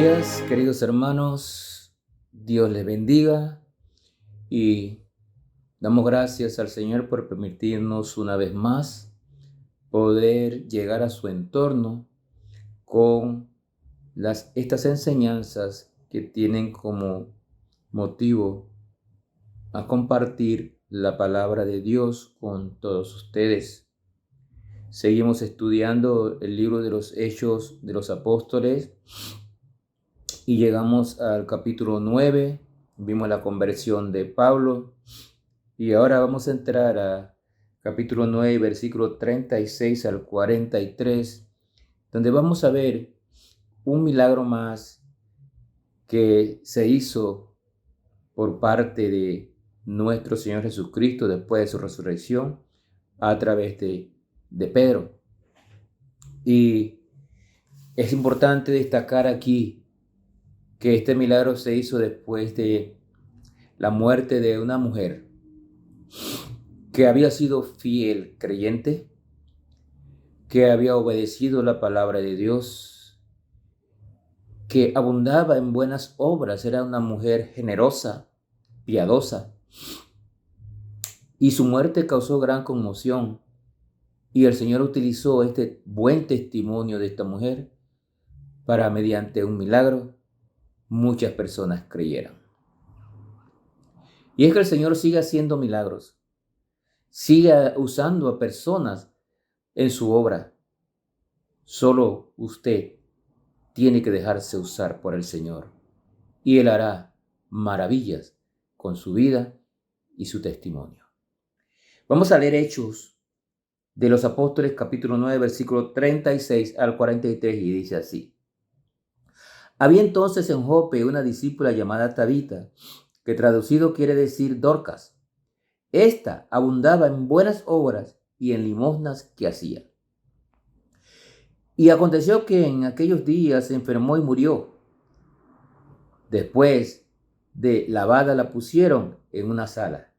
días, queridos hermanos. Dios les bendiga y damos gracias al Señor por permitirnos una vez más poder llegar a su entorno con estas enseñanzas que tienen como motivo a compartir la palabra de Dios con todos ustedes. Seguimos estudiando el libro de los Hechos de los Apóstoles y llegamos al capítulo 9, vimos la conversión de Pablo y ahora vamos a entrar a capítulo 9, versículo 36 al 43, donde vamos a ver un milagro más que se hizo por parte de nuestro Señor Jesucristo después de su resurrección a través de Pedro. Y es importante destacar aquí que este milagro se hizo después de la muerte de una mujer que había sido fiel creyente, que había obedecido la palabra de Dios, que abundaba en buenas obras, era una mujer generosa, piadosa, y su muerte causó gran conmoción. Y el Señor utilizó este buen testimonio de esta mujer para, mediante un milagro, muchas personas creyeran. Y es que el Señor sigue haciendo milagros, sigue usando a personas en su obra. Solo usted tiene que dejarse usar por el Señor y Él hará maravillas con su vida y su testimonio. Vamos a leer Hechos de los Apóstoles, capítulo 9, versículo 36 al 43, y dice así: Había entonces en Jope una discípula llamada Tabita, que traducido quiere decir Dorcas. Esta abundaba en buenas obras y en limosnas que hacía. Y aconteció que en aquellos días se enfermó y murió. Después de lavada la pusieron en una sala.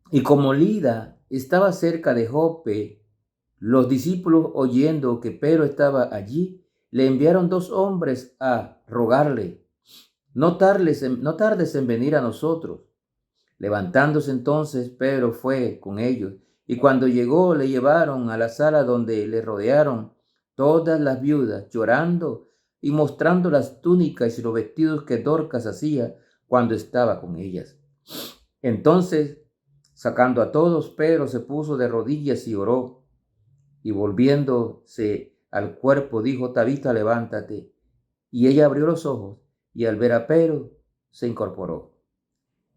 Y como Lida estaba cerca de Jope, los discípulos, oyendo que Pedro estaba allí, le enviaron 2 hombres a rogarle: no tardes en venir a nosotros. Levantándose entonces, Pedro fue con ellos, y cuando llegó le llevaron a la sala, donde le rodearon todas las viudas, llorando y mostrando las túnicas y los vestidos que Dorcas hacía cuando estaba con ellas. Entonces, sacando a todos, Pedro se puso de rodillas y oró, y volviéndose al cuerpo dijo: Tabita, levántate. Y ella abrió los ojos, y al ver a Pedro se incorporó.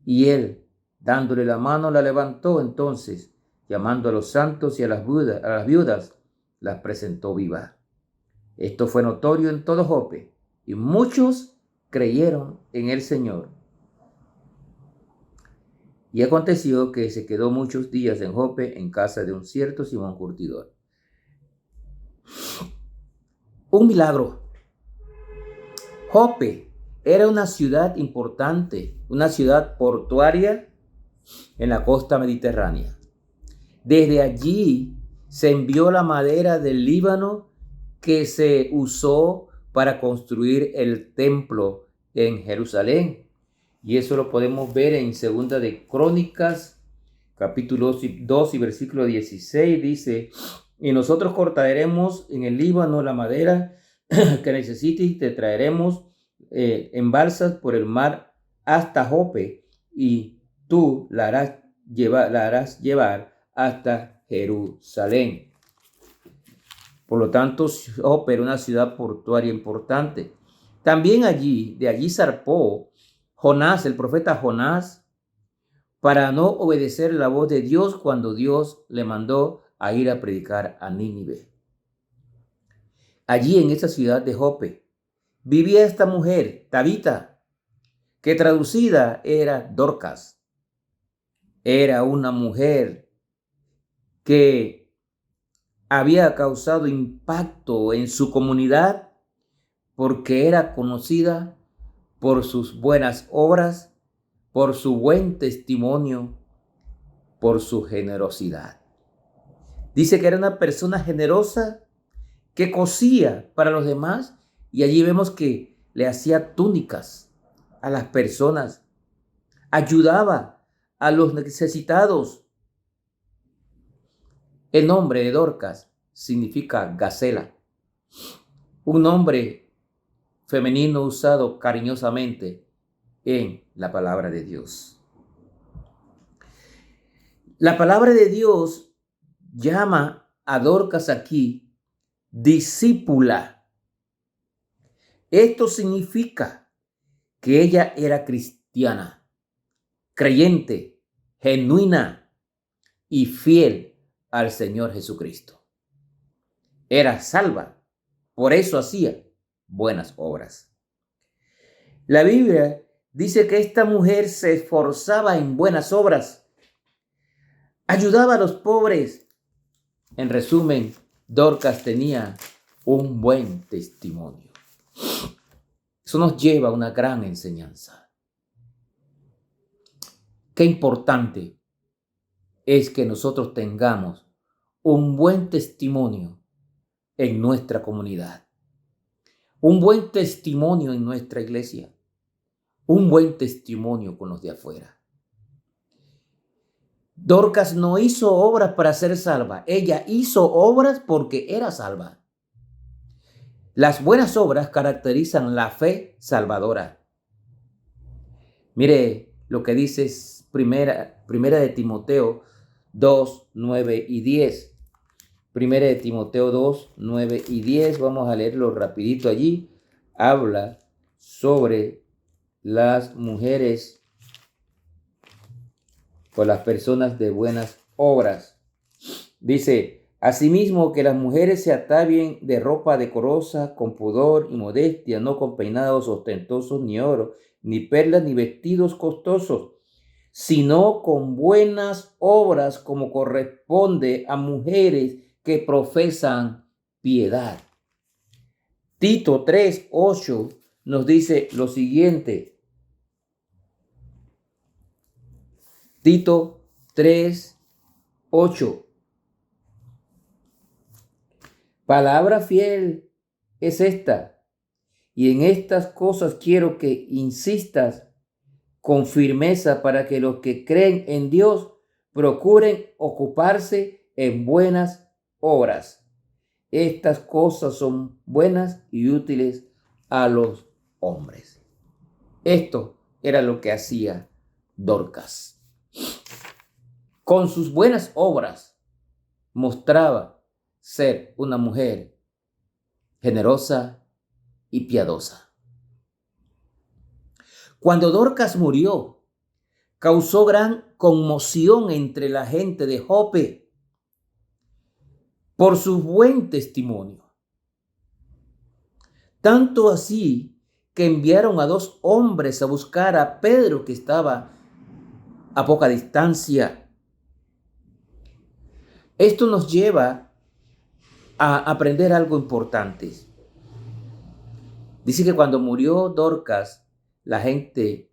Y él, dándole la mano, la levantó. Entonces, llamando a los santos y a las viudas, las presentó vivas. Esto fue notorio en todo Jope, y muchos creyeron en el Señor. Y aconteció que se quedó muchos días en Jope, en casa de un cierto Simón Curtidor. Un milagro. Jope era una ciudad importante, una ciudad portuaria en la costa mediterránea. Desde allí se envió la madera del Líbano que se usó para construir el templo en Jerusalén. Y eso lo podemos ver en 2 de Crónicas, capítulo 2 y versículo 16. Dice: y nosotros cortaremos en el Líbano la madera que necesites, y te traeremos en balsas por el mar hasta Jope, y tú la harás llevar hasta Jerusalén. Por lo tanto, Jope era una ciudad portuaria importante. También de allí zarpó Jonás, el profeta Jonás, para no obedecer la voz de Dios cuando Dios le mandó a ir a predicar a Nínive. Allí en esa ciudad de Jope vivía esta mujer, Tabita, que traducida era Dorcas. Era una mujer que había causado impacto en su comunidad porque era conocida por sus buenas obras, por su buen testimonio, por su generosidad. Dice que era una persona generosa que cosía para los demás Y allí vemos que le hacía túnicas a las personas, ayudaba a los necesitados. El nombre de Dorcas significa gacela, un nombre femenino usado cariñosamente en la palabra de Dios. La palabra de Dios llama a Dorcas aquí discípula. Esto significa que ella era cristiana, creyente, genuina y fiel al Señor Jesucristo. Era salva, por eso hacía buenas obras. La Biblia dice que esta mujer se esforzaba en buenas obras, ayudaba a los pobres. En resumen, Dorcas tenía un buen testimonio. Eso nos lleva a una gran enseñanza. Qué importante es que nosotros tengamos un buen testimonio en nuestra comunidad, un buen testimonio en nuestra iglesia, un buen testimonio con los de afuera. Dorcas no hizo obras para ser salva, ella hizo obras porque era salva. Las buenas obras caracterizan la fe salvadora. Mire lo que dice primera de Timoteo 2, 9 y 10. Primera de Timoteo 2, 9 y 10. Vamos a leerlo rapidito allí. Habla sobre las mujeres o las personas de buenas obras. Dice: asimismo, que las mujeres se atavíen de ropa decorosa, con pudor y modestia, no con peinados ostentosos, ni oro, ni perlas, ni vestidos costosos, sino con buenas obras, como corresponde a mujeres que profesan piedad. Tito 3, 8 nos dice lo siguiente. Tito 3, 8. Palabra fiel es esta, y en estas cosas quiero que insistas con firmeza para que los que creen en Dios procuren ocuparse en buenas obras. Estas cosas son buenas y útiles a los hombres. Esto era lo que hacía Dorcas. Con sus buenas obras mostraba ser una mujer generosa y piadosa. Cuando Dorcas murió, causó gran conmoción entre la gente de Jope por su buen testimonio. Tanto así que enviaron a 2 hombres a buscar a Pedro, que estaba a poca distancia. Esto nos lleva a aprender algo importante. Dice que cuando murió Dorcas, la gente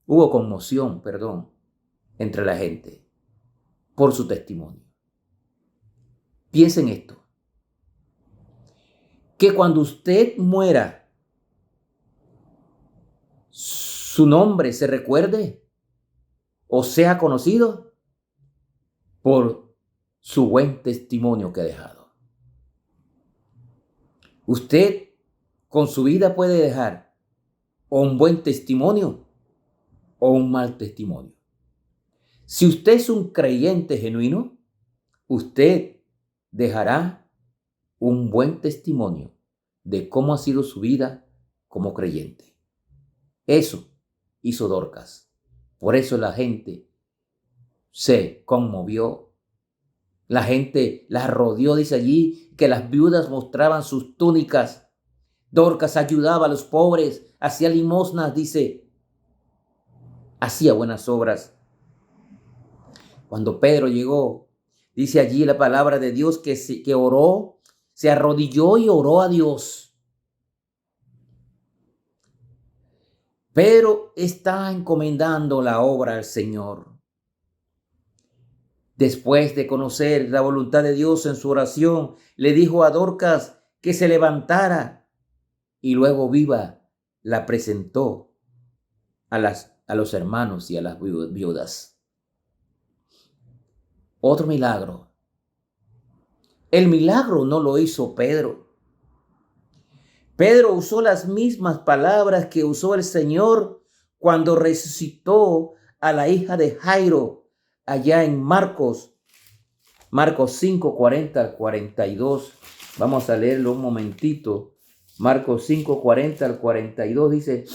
hubo conmoción, entre la gente por su testimonio. Piensen esto, que cuando usted muera, su nombre se recuerde o sea conocido por su buen testimonio que ha dejado. Usted con su vida puede dejar o un buen testimonio o un mal testimonio. Si usted es un creyente genuino, usted dejará un buen testimonio de cómo ha sido su vida como creyente. Eso hizo Dorcas. Por eso la gente se conmovió. La gente la rodeó, dice allí, que las viudas mostraban sus túnicas. Dorcas ayudaba a los pobres, hacía limosnas, dice, hacía buenas obras. Cuando Pedro llegó, dice allí la palabra de Dios que oró, se arrodilló y oró a Dios. Pedro está encomendando la obra al Señor. Después de conocer la voluntad de Dios en su oración, le dijo a Dorcas que se levantara y luego viva la presentó a los hermanos y a las viudas. Otro milagro. El milagro no lo hizo Pedro. Pedro usó las mismas palabras que usó el Señor cuando resucitó a la hija de Jairo allá en Marcos 5, 40 al 42. Vamos a leerlo un momentito. Marcos 5, 40 al 42 dice,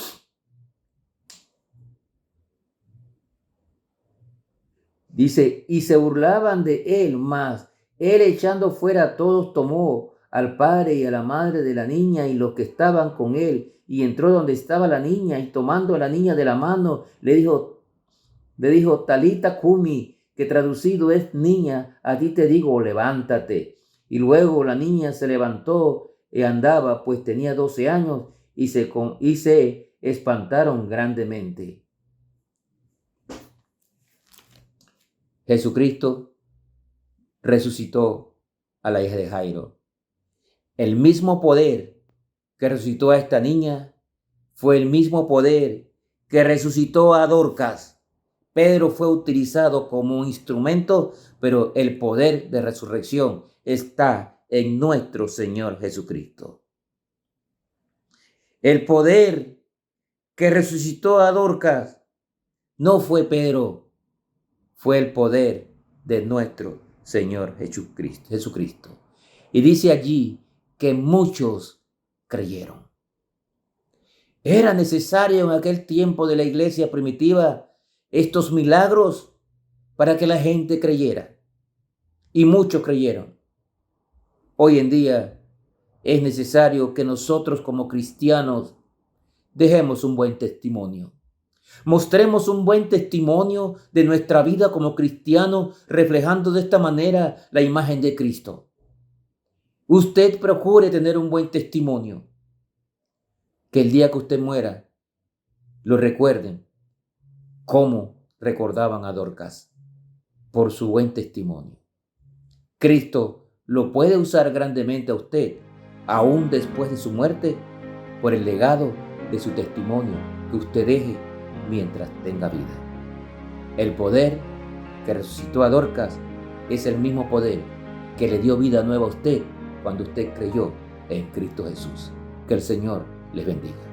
y se burlaban de él, mas él echando fuera a todos tomó al padre y a la madre de la niña y los que estaban con él, y entró donde estaba la niña, y tomando a la niña de la mano, le dijo, Talita cumi, que traducido es niña, a ti te digo, levántate. Y luego la niña se levantó y andaba, pues tenía 12 años, y se espantaron grandemente. Jesucristo resucitó a la hija de Jairo. El mismo poder que resucitó a esta niña fue el mismo poder que resucitó a Dorcas. Pedro fue utilizado como un instrumento, pero el poder de resurrección está en nuestro Señor Jesucristo. El poder que resucitó a Dorcas no fue Pedro, fue el poder de nuestro Señor Jesucristo. Y dice allí que muchos creyeron. Era necesario en aquel tiempo de la iglesia primitiva estos milagros para que la gente creyera. Y muchos creyeron. Hoy en día es necesario que nosotros como cristianos dejemos un buen testimonio. Mostremos un buen testimonio de nuestra vida como cristianos, reflejando de esta manera la imagen de Cristo. Usted procure tener un buen testimonio. Que el día que usted muera, lo recuerden como recordaban a Dorcas por su buen testimonio. Cristo lo puede usar grandemente a usted, aún después de su muerte, por el legado de su testimonio que usted deje mientras tenga vida. El poder que resucitó a Dorcas es el mismo poder que le dio vida nueva a usted cuando usted creyó en Cristo Jesús. Que el Señor les bendiga.